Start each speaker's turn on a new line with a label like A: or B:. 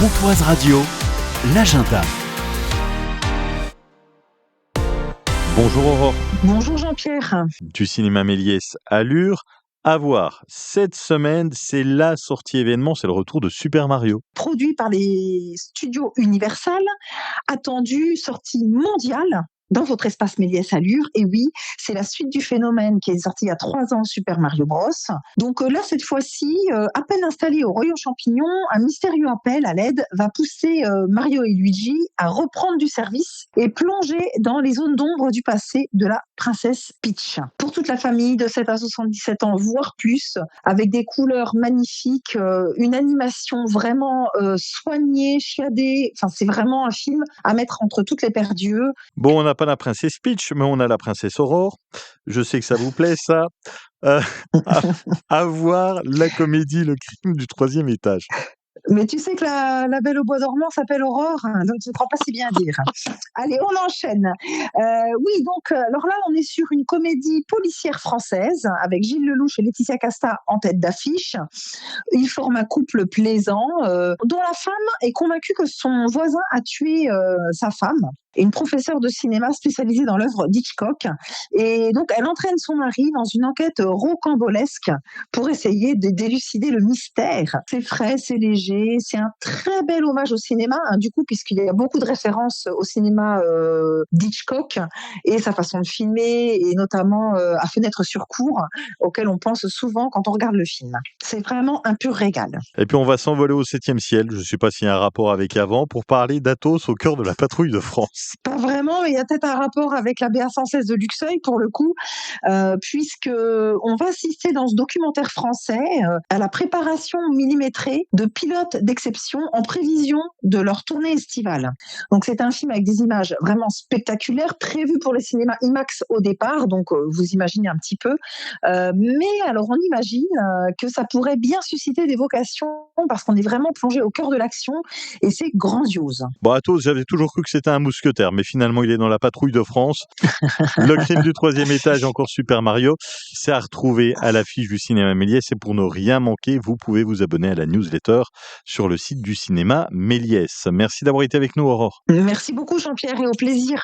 A: Pontoise Radio, l'agenda. Bonjour Aurore.
B: Bonjour Jean-Pierre.
A: Du cinéma Méliès Allure. À voir, cette semaine, c'est la sortie événement, c'est le retour de Super Mario.
B: Produit par les studios Universal, attendu, sortie mondiale dans votre espace Méliès Allure. Et oui, c'est la suite du phénomène qui est sorti il y a 3 ans, Super Mario Bros. Donc là, cette fois-ci, à peine installé au Royaume Champignon, un mystérieux appel à l'aide va pousser Mario et Luigi à reprendre du service et plonger dans les zones d'ombre du passé de la princesse Peach. Pour toute la famille de 7 à 77 ans, voire plus, avec des couleurs magnifiques, une animation vraiment soignée, chiadée. Enfin, c'est vraiment un film à mettre entre toutes les paires d'yeux.
A: Bon, on n'a pas la princesse Peach, mais on a la princesse Aurore. Je sais que ça vous plaît, ça. Euh, à, à voir la comédie Le Crime du troisième étage.
B: Mais tu sais que la Belle au bois dormant s'appelle Aurore, hein, donc tu ne te rends pas si bien dire. Allez, on enchaîne. Oui, donc alors là, on est sur une comédie policière française avec Gilles Lelouch et Laetitia Casta en tête d'affiche. Ils forment un couple plaisant dont la femme est convaincue que son voisin a tué sa femme. Une professeure de cinéma spécialisée dans l'œuvre d'Hitchcock. Et donc, elle entraîne son mari dans une enquête rocambolesque pour essayer de d'élucider le mystère. C'est frais, c'est léger, c'est un très bel hommage au cinéma, hein, du coup, puisqu'il y a beaucoup de références au cinéma d'Hitchcock et sa façon de filmer, et notamment à Fenêtre sur cour, auquel on pense souvent quand on regarde le film. C'est vraiment un pur régal.
A: Et puis on va s'envoler au 7e ciel, je ne sais pas s'il y a un rapport avec avant, pour parler d'Athos au cœur de la patrouille de France.
B: Pas vraiment, mais il y a peut-être un rapport avec la BA 116 de Luxeuil pour le coup, puisque on va assister dans ce documentaire français à la préparation millimétrée de pilotes d'exception en prévision de leur tournée estivale. Donc c'est un film avec des images vraiment spectaculaires, prévu pour les cinémas IMAX au départ, donc vous imaginez un petit peu. Mais alors on imagine que ça pourrait bien susciter des vocations parce qu'on est vraiment plongé au cœur de l'action et c'est grandiose.
A: Bon, Athos, j'avais toujours cru que c'était un mousquetaire, mais finalement il est dans la patrouille de France. Le Crime du troisième étage, encore Super Mario, c'est à retrouver à l'affiche du cinéma Méliès. Et pour ne rien manquer, vous pouvez vous abonner à la newsletter sur le site du cinéma Méliès. Merci d'avoir été avec nous, Aurore.
B: Merci beaucoup Jean-Pierre et au plaisir.